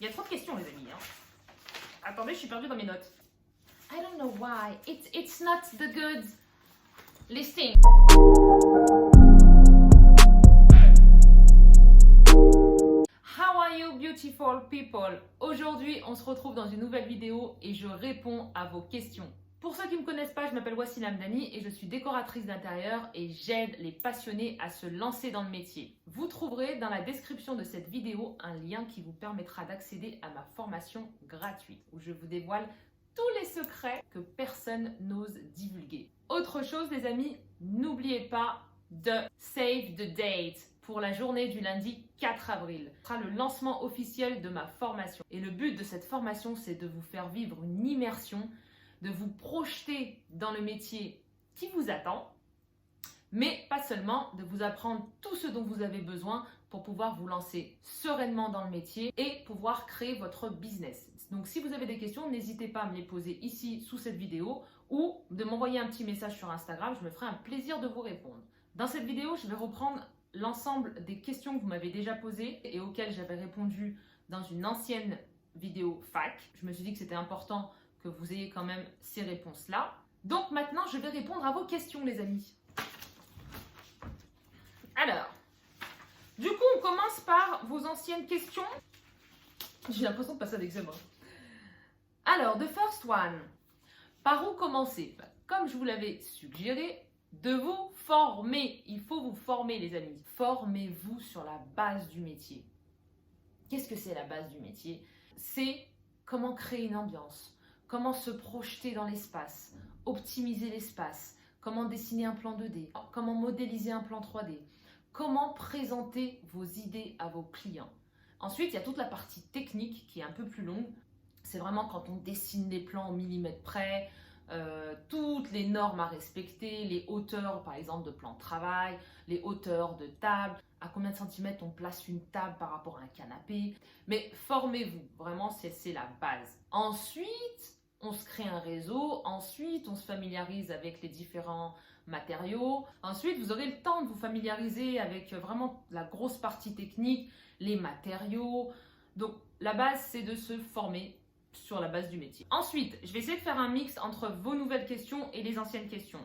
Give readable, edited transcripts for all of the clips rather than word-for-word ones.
Il y a trop de questions, les amis. Hein. Attendez, je suis perdue dans mes notes. I don't know why. It's not the good listing. How are you, beautiful people? Aujourd'hui, on se retrouve dans une nouvelle vidéo et je réponds à vos questions. Pour ceux qui ne me connaissent pas, je m'appelle Wassila Hamdani et je suis décoratrice d'intérieur et j'aide les passionnés à se lancer dans le métier. Vous trouverez dans la description de cette vidéo un lien qui vous permettra d'accéder à ma formation gratuite où je vous dévoile tous les secrets que personne n'ose divulguer. Autre chose, les amis, n'oubliez pas de save the date pour la journée du lundi 4 avril. Ce sera le lancement officiel de ma formation. Et le but de cette formation, c'est de vous faire vivre une immersion, de vous projeter dans le métier qui vous attend, mais pas seulement, de vous apprendre tout ce dont vous avez besoin pour pouvoir vous lancer sereinement dans le métier et pouvoir créer votre business. Donc si vous avez des questions, n'hésitez pas à me les poser ici sous cette vidéo ou de m'envoyer un petit message sur Instagram, je me ferai un plaisir de vous répondre. Dans cette vidéo, je vais reprendre l'ensemble des questions que vous m'avez déjà posées et auxquelles j'avais répondu dans une ancienne vidéo fac. Je me suis dit que c'était important que vous ayez quand même ces réponses-là. Donc maintenant, je vais répondre à vos questions, les amis. Alors, du coup, on commence par vos anciennes questions. J'ai l'impression de passer d'examen. Alors, the first one. Par où commencer? Comme je vous l'avais suggéré, de vous former. Il faut vous former, les amis. Formez-vous sur la base du métier. Qu'est-ce que c'est la base du métier? C'est comment créer une ambiance. Comment se projeter dans l'espace, optimiser l'espace, comment dessiner un plan 2D, comment modéliser un plan 3D, comment présenter vos idées à vos clients. Ensuite, il y a toute la partie technique qui est un peu plus longue. C'est vraiment quand on dessine les plans au millimètre près, toutes les normes à respecter, les hauteurs par exemple de plan de travail, les hauteurs de table, à combien de centimètres on place une table par rapport à un canapé. Mais formez-vous, vraiment c'est la base. Ensuite, on se crée un réseau, ensuite on se familiarise avec les différents matériaux. Ensuite, vous aurez le temps de vous familiariser avec vraiment la grosse partie technique, les matériaux. Donc la base, c'est de se former sur la base du métier. Ensuite, je vais essayer de faire un mix entre vos nouvelles questions et les anciennes questions.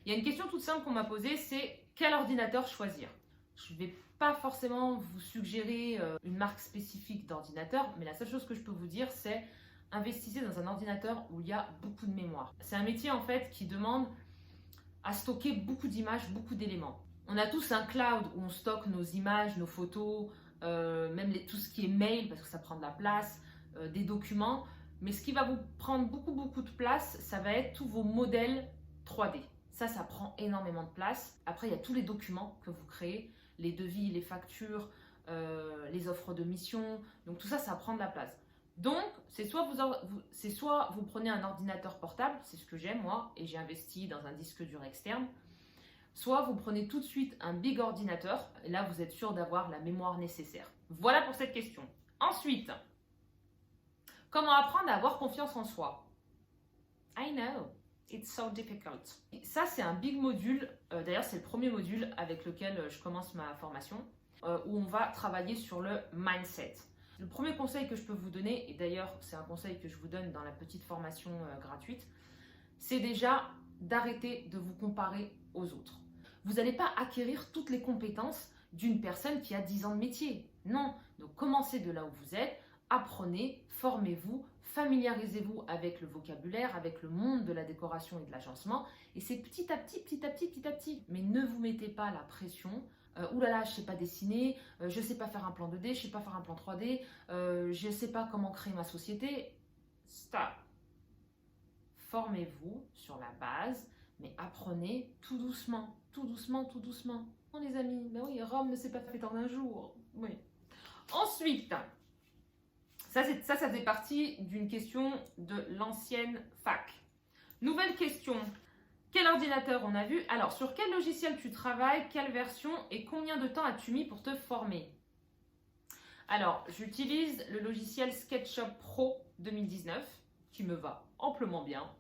Il y a une question toute simple qu'on m'a posée, c'est quel ordinateur choisir? Je ne vais pas forcément vous suggérer une marque spécifique d'ordinateur, mais la seule chose que je peux vous dire, c'est investissez dans un ordinateur où il y a beaucoup de mémoire. C'est un métier en fait qui demande à stocker beaucoup d'images, beaucoup d'éléments. On a tous un cloud où on stocke nos images, nos photos, même tout ce qui est mail parce que ça prend de la place, des documents. Mais ce qui va vous prendre beaucoup de place, ça va être tous vos modèles 3D. Ça prend énormément de place. Après, il y a tous les documents que vous créez, les devis, les factures, les offres de mission. Donc tout ça prend de la place. Donc, c'est soit vous prenez un ordinateur portable, c'est ce que j'aime moi, et j'ai investi dans un disque dur externe, soit vous prenez tout de suite un big ordinateur, et là vous êtes sûr d'avoir la mémoire nécessaire. Voilà pour cette question. Ensuite, comment apprendre à avoir confiance en soi? I know, it's so difficult. Ça c'est un big module, d'ailleurs c'est le premier module avec lequel je commence ma formation, où on va travailler sur le mindset. Le premier conseil que je peux vous donner, et d'ailleurs c'est un conseil que je vous donne dans la petite formation gratuite, c'est déjà d'arrêter de vous comparer aux autres. Vous n'allez pas acquérir toutes les compétences d'une personne qui a 10 ans de métier. Non, donc commencez de là où vous êtes, apprenez, formez-vous, familiarisez-vous avec le vocabulaire, avec le monde de la décoration et de l'agencement, et c'est petit à petit. Mais ne vous mettez pas la pression. Oulala, je ne sais pas dessiner, je ne sais pas faire un plan 2D, je ne sais pas faire un plan 3D, je ne sais pas comment créer ma société. Stop. Formez-vous sur la base, mais apprenez tout doucement. Non les amis, mais oui, Rome ne s'est pas fait en un jour. Oui. Ensuite, ça fait partie d'une question de l'ancienne fac. Nouvelle question. Quel ordinateur on a vu? Alors, sur quel logiciel tu travailles? Quelle version? Et combien de temps as-tu mis pour te former? Alors, j'utilise le logiciel SketchUp Pro 2019, qui me va amplement bien.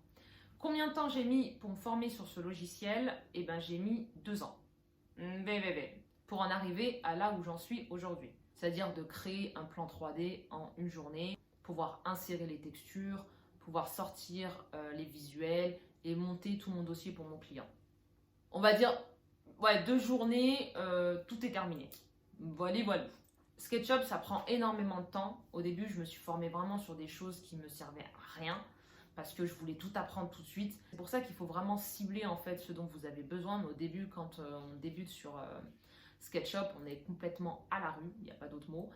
Combien de temps j'ai mis pour me former sur ce logiciel? Eh bien, j'ai mis 2 ans. Pour en arriver à là où j'en suis aujourd'hui. c'est-à-dire de créer un plan 3D en une journée, pouvoir insérer les textures, pouvoir sortir les visuels et monter tout mon dossier pour mon client. On va dire, ouais, 2 journées, tout est terminé. Voilà, voilà. SketchUp, ça prend énormément de temps. Au début, je me suis formée vraiment sur des choses qui ne me servaient à rien parce que je voulais tout apprendre tout de suite. C'est pour ça qu'il faut vraiment cibler en fait ce dont vous avez besoin. Mais au début, quand on débute sur SketchUp, on est complètement à la rue, il n'y a pas d'autre mot.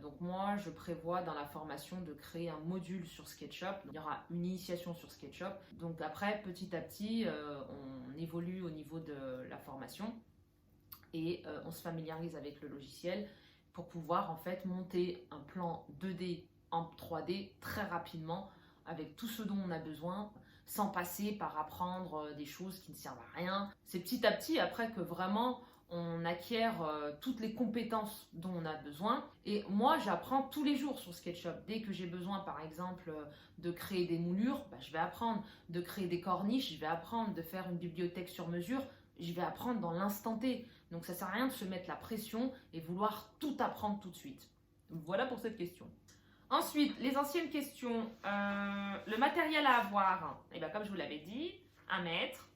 Donc moi, je prévois dans la formation de créer un module sur SketchUp. Il y aura une initiation sur SketchUp. Donc après, petit à petit, on évolue au niveau de la formation et on se familiarise avec le logiciel pour pouvoir en fait monter un plan 2D en 3D très rapidement avec tout ce dont on a besoin sans passer par apprendre des choses qui ne servent à rien. C'est petit à petit après que vraiment on acquiert toutes les compétences dont on a besoin. Et moi, j'apprends tous les jours sur SketchUp. Dès que j'ai besoin, par exemple, de créer des moulures, je vais apprendre. De créer des corniches, je vais apprendre. De faire une bibliothèque sur mesure, je vais apprendre dans l'instant T. Donc ça ne sert à rien de se mettre la pression et vouloir tout apprendre tout de suite. Voilà pour cette question. Ensuite, les anciennes questions. Le matériel à avoir, et bien, comme je vous l'avais dit, 1 mètre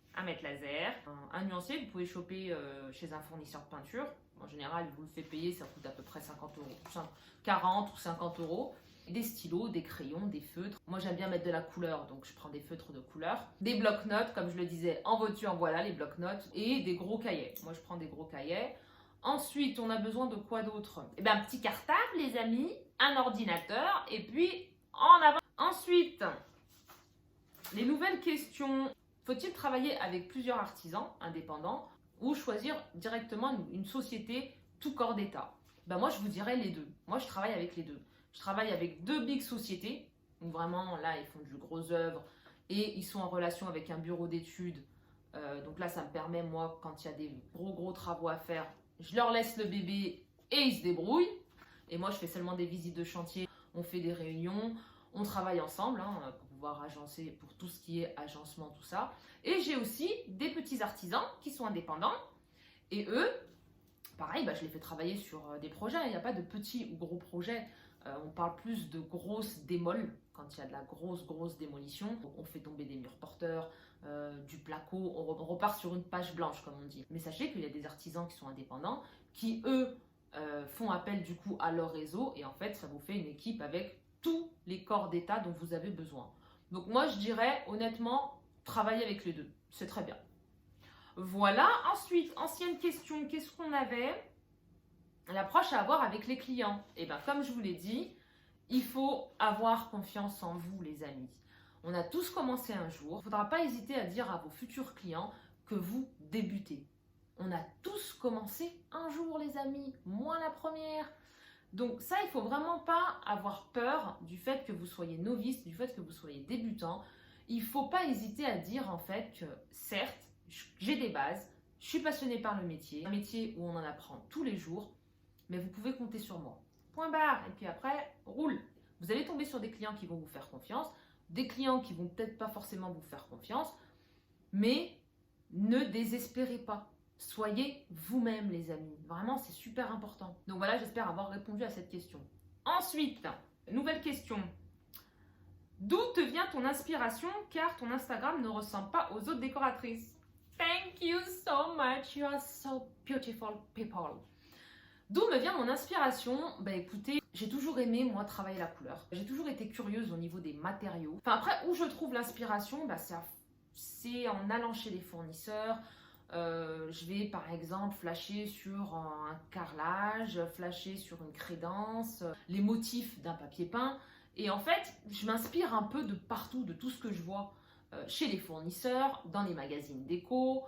laser, un nuancier, vous pouvez choper chez un fournisseur de peinture. En général, il vous le fait payer, ça coûte à peu près 50 €, 40 ou 50 €. Des stylos, des crayons, des feutres. Moi, j'aime bien mettre de la couleur, donc je prends des feutres de couleur. Des blocs-notes, comme je le disais, en voiture, voilà les blocs-notes. Et des gros cahiers. Moi, je prends des gros cahiers. Ensuite, on a besoin de quoi d'autre? Eh bien, un petit cartable, les amis, un ordinateur, et puis en avant. Ensuite, les nouvelles questions. Faut-il travailler avec plusieurs artisans indépendants ou choisir directement une société tout corps d'État? Ben moi, je vous dirais les deux. Moi, je travaille avec les deux. Je travaille avec 2 big sociétés, où vraiment, là, ils font du gros œuvre et ils sont en relation avec un bureau d'études. Donc là, ça me permet, moi, quand il y a des gros travaux à faire, je leur laisse le bébé et ils se débrouillent. Et moi, je fais seulement des visites de chantier, on fait des réunions, on travaille ensemble pour pouvoir agencer pour tout ce qui est agencement, tout ça. Et j'ai aussi des petits artisans qui sont indépendants. Et eux, pareil, je les fais travailler sur des projets. Il n'y a pas de petits ou gros projets. On parle plus de grosses démoles quand il y a de la grosse démolition. Donc, on fait tomber des murs porteurs, du placo, on repart sur une page blanche comme on dit. Mais sachez qu'il y a des artisans qui sont indépendants qui, eux, font appel du coup à leur réseau et en fait, ça vous fait une équipe avec tous les corps d'État dont vous avez besoin. Donc moi, je dirais honnêtement, travailler avec les deux, c'est très bien. Voilà, ensuite, ancienne question, qu'est-ce qu'on avait? L'approche à avoir avec les clients. Et bien, comme je vous l'ai dit, il faut avoir confiance en vous, les amis. On a tous commencé un jour. Il ne faudra pas hésiter à dire à vos futurs clients que vous débutez. On a tous commencé un jour, les amis. Moi, la première. Donc ça, il ne faut vraiment pas avoir peur du fait que vous soyez novice, du fait que vous soyez débutant. Il ne faut pas hésiter à dire en fait que certes, j'ai des bases, je suis passionnée par le métier, un métier où on en apprend tous les jours, mais vous pouvez compter sur moi. Point barre. Et puis après, roule. Vous allez tomber sur des clients qui vont vous faire confiance, des clients qui vont peut-être pas forcément vous faire confiance, mais ne désespérez pas. Soyez vous-même, les amis. Vraiment, c'est super important. Donc voilà, j'espère avoir répondu à cette question. Ensuite, nouvelle question. D'où te vient ton inspiration car ton Instagram ne ressemble pas aux autres décoratrices? Thank you so much. You are so beautiful people. D'où me vient mon inspiration? Écoutez, j'ai toujours aimé, moi, travailler la couleur. J'ai toujours été curieuse au niveau des matériaux. Enfin, après, où je trouve l'inspiration, c'est en allant chez les fournisseurs. Je vais, par exemple, flasher sur un carrelage, flasher sur une crédence, les motifs d'un papier peint. Et en fait, je m'inspire un peu de partout, de tout ce que je vois chez les fournisseurs, dans les magazines déco,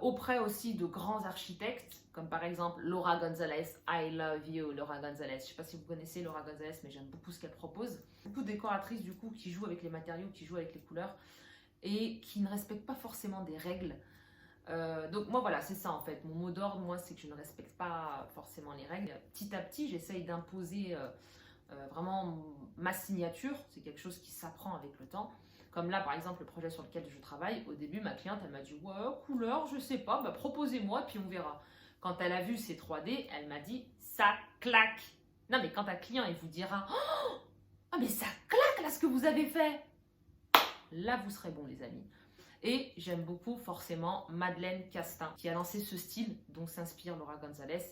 auprès aussi de grands architectes, comme par exemple Laura Gonzalez, I love you Laura Gonzalez. Je ne sais pas si vous connaissez Laura Gonzalez, mais j'aime beaucoup ce qu'elle propose. Beaucoup de décoratrices du coup qui jouent avec les matériaux, qui jouent avec les couleurs et qui ne respectent pas forcément des règles. Donc moi voilà, c'est ça en fait. Mon mot d'ordre, moi, c'est que je ne respecte pas forcément les règles. Petit à petit, j'essaye d'imposer vraiment ma signature. C'est quelque chose qui s'apprend avec le temps. Comme là, par exemple, le projet sur lequel je travaille, au début, ma cliente, elle m'a dit « Ouais, couleur, je sais pas, proposez-moi, puis on verra. » Quand elle a vu ces 3D, elle m'a dit « ça claque. Non, mais quand un client, il vous dira « Oh, mais ça claque là ce que vous avez fait !» Là, vous serez bon, les amis. Et j'aime beaucoup forcément Madeleine Castin qui a lancé ce style dont s'inspire Laura Gonzalez,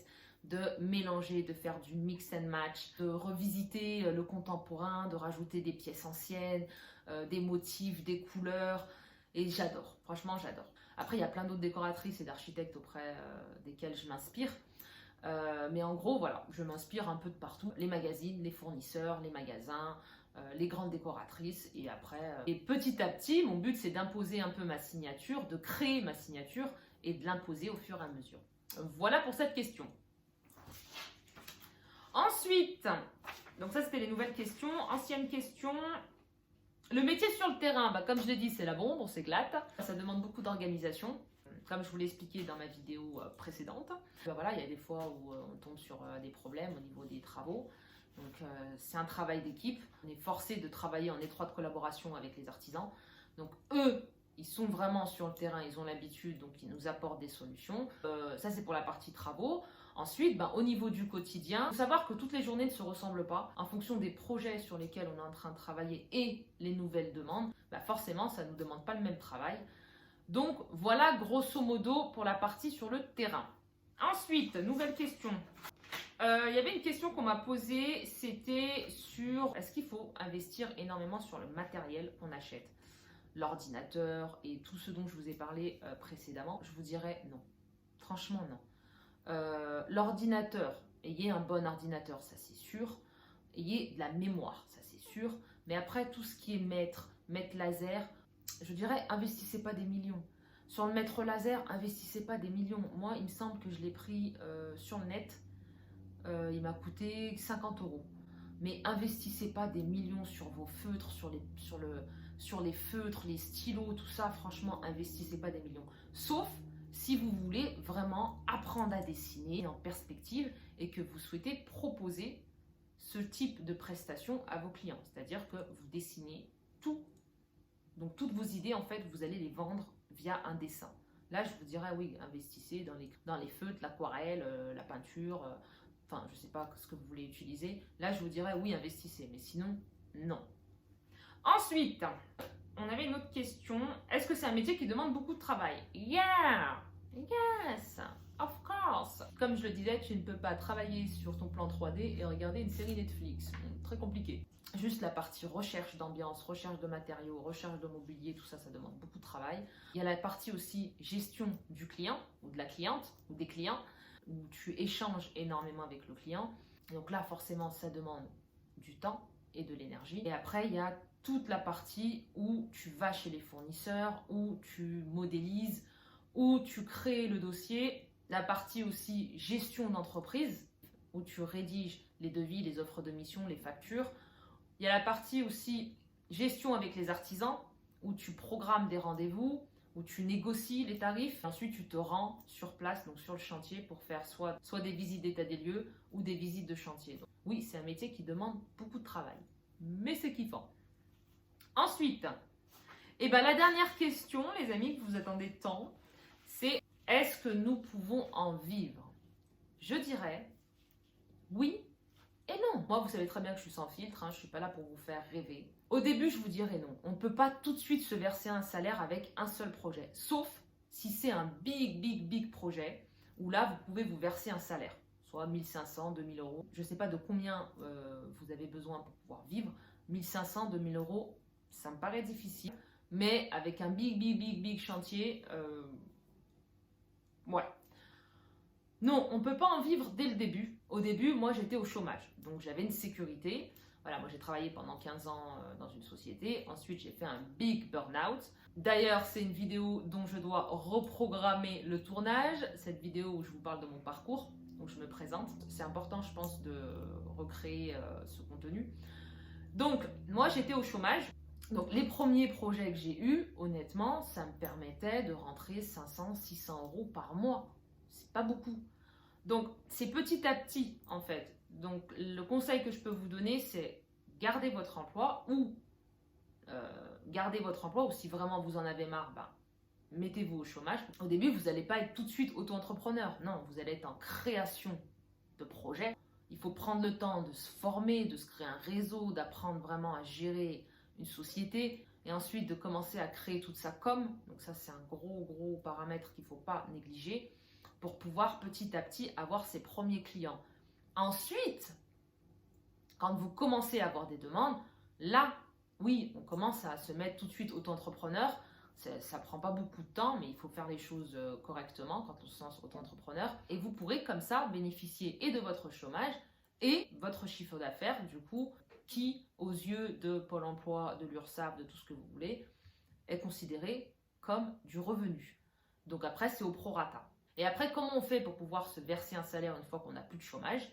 de mélanger, de faire du mix and match, de revisiter le contemporain, de rajouter des pièces anciennes, des motifs, des couleurs. Et j'adore, franchement j'adore. Après, il y a plein d'autres décoratrices et d'architectes auprès desquels je m'inspire. Mais en gros, voilà, je m'inspire un peu de partout. Les magazines, les fournisseurs, les magasins, les grandes décoratrices. Et après, et petit à petit, mon but c'est d'imposer un peu ma signature, de créer ma signature et de l'imposer au fur et à mesure. Voilà pour cette question. Ensuite, donc ça c'était les nouvelles questions. Ancienne question. Le métier sur le terrain, bah, comme je l'ai dit, c'est la bombe, on s'éclate. Ça demande beaucoup d'organisation, comme je vous l'ai expliqué dans ma vidéo précédente. Bah, voilà, il y a des fois où on tombe sur des problèmes au niveau des travaux. Donc c'est un travail d'équipe. On est forcé de travailler en étroite collaboration avec les artisans. Donc eux, ils sont vraiment sur le terrain, ils ont l'habitude, donc ils nous apportent des solutions. Ça c'est pour la partie travaux. Ensuite, au niveau du quotidien, il faut savoir que toutes les journées ne se ressemblent pas. En fonction des projets sur lesquels on est en train de travailler et les nouvelles demandes, forcément, ça ne nous demande pas le même travail. Donc, voilà grosso modo pour la partie sur le terrain. Ensuite, nouvelle question. Il y avait une question qu'on m'a posée, c'était sur est-ce qu'il faut investir énormément sur le matériel qu'on achète, l'ordinateur et tout ce dont je vous ai parlé précédemment. Je vous dirais non. Franchement, non. L'ordinateur, ayez un bon ordinateur, ça c'est sûr. Ayez de la mémoire, ça c'est sûr. Mais après, tout ce qui est maître laser, je dirais, investissez pas des millions. Sur le maître laser, investissez pas des millions. Moi, il me semble que je l'ai pris sur le net. Il m'a coûté 50 €. Mais investissez pas des millions sur vos feutres, sur les feutres, les stylos, tout ça. Franchement, investissez pas des millions. Sauf si vous voulez vraiment apprendre à dessiner en perspective et que vous souhaitez proposer ce type de prestation à vos clients. C'est-à-dire que vous dessinez tout. Donc toutes vos idées, en fait, vous allez les vendre via un dessin. Là, je vous dirais, oui, investissez dans les feutres, l'aquarelle, la peinture, enfin, je ne sais pas ce que vous voulez utiliser. Là, je vous dirais, oui, investissez, mais sinon, non. Ensuite, on avait une autre question. Est-ce que c'est un métier qui demande beaucoup de travail? Yeah! Yes! Of course! Comme je le disais, tu ne peux pas travailler sur ton plan 3D et regarder une série Netflix. Très compliqué. Juste la partie recherche d'ambiance, recherche de matériaux, recherche de mobilier, tout ça, ça demande beaucoup de travail. Il y a la partie aussi gestion du client ou de la cliente ou des clients où tu échanges énormément avec le client. Donc là, forcément, ça demande du temps et de l'énergie. Et après, il y a toute la partie où tu vas chez les fournisseurs, où tu modélises, où tu crées le dossier. La partie aussi gestion d'entreprise, où tu rédiges les devis, les offres de mission, les factures. Il y a la partie aussi gestion avec les artisans, où tu programmes des rendez-vous, où tu négocies les tarifs. Ensuite, tu te rends sur place, donc sur le chantier, pour faire soit des visites d'état des lieux ou des visites de chantier. Donc, oui, c'est un métier qui demande beaucoup de travail, mais c'est kiffant. Ensuite, la dernière question, les amis, que vous attendez tant, c'est est-ce que nous pouvons en vivre? Je dirais oui et non. Moi, vous savez très bien que je suis sans filtre, je ne suis pas là pour vous faire rêver. Au début, je vous dirais non. On ne peut pas tout de suite se verser un salaire avec un seul projet, sauf si c'est un big projet, où là, vous pouvez vous verser un salaire, soit 1500, 2000 €. Je ne sais pas de combien vous avez besoin pour pouvoir vivre. 1500, 2000 €, ça me paraît difficile, mais avec un big chantier, ouais. Non, on ne peut pas en vivre dès le début. Au début, moi, j'étais au chômage. Donc, j'avais une sécurité. Voilà, moi, j'ai travaillé pendant 15 ans dans une société. Ensuite, j'ai fait un big burn-out. D'ailleurs, c'est une vidéo dont je dois reprogrammer le tournage. Cette vidéo où je vous parle de mon parcours, où je me présente. C'est important, je pense, de recréer ce contenu. Donc, moi, j'étais au chômage. Donc, les premiers projets que j'ai eus, honnêtement, ça me permettait de rentrer 500, 600 € par mois. C'est pas beaucoup. Donc, c'est petit à petit, en fait. Donc, le conseil que je peux vous donner, c'est garder votre emploi ou si vraiment vous en avez marre, mettez-vous au chômage. Au début, vous n'allez pas être tout de suite auto-entrepreneur. Non, vous allez être en création de projet. Il faut prendre le temps de se former, de se créer un réseau, d'apprendre vraiment à gérer une société et ensuite de commencer à créer toute sa com. Donc ça, c'est un gros paramètre qu'il ne faut pas négliger pour pouvoir petit à petit avoir ses premiers clients. Ensuite, quand vous commencez à avoir des demandes, là, oui, on commence à se mettre tout de suite auto-entrepreneur. Ça ne prend pas beaucoup de temps, mais il faut faire les choses correctement quand on se lance auto-entrepreneur. Et vous pourrez comme ça bénéficier et de votre chômage et votre chiffre d'affaires, du coup, qui, aux yeux de Pôle emploi, de l'URSSAF, de tout ce que vous voulez, est considéré comme du revenu. Donc après, c'est au prorata. Et après, comment on fait pour pouvoir se verser un salaire une fois qu'on n'a plus de chômage ?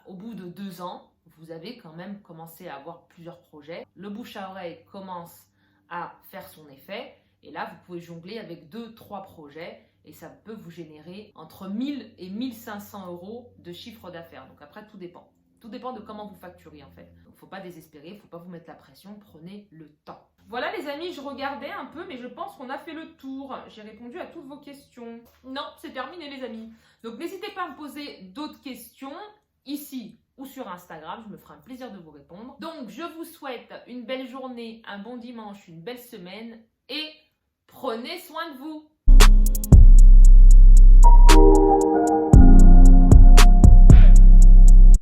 Au bout de 2 ans, vous avez quand même commencé à avoir plusieurs projets. Le bouche à oreille commence à faire son effet. Et là, vous pouvez jongler avec 2-3 projets et ça peut vous générer entre 1000 et 1500 euros de chiffre d'affaires. Donc après, tout dépend. Tout dépend de comment vous facturez en fait. Donc il ne faut pas désespérer, il ne faut pas vous mettre la pression, prenez le temps. Voilà les amis, je regardais un peu, mais je pense qu'on a fait le tour. J'ai répondu à toutes vos questions. Non, c'est terminé les amis. Donc n'hésitez pas à me poser d'autres questions ici ou sur Instagram, je me ferai un plaisir de vous répondre. Donc je vous souhaite une belle journée, un bon dimanche, une belle semaine et prenez soin de vous.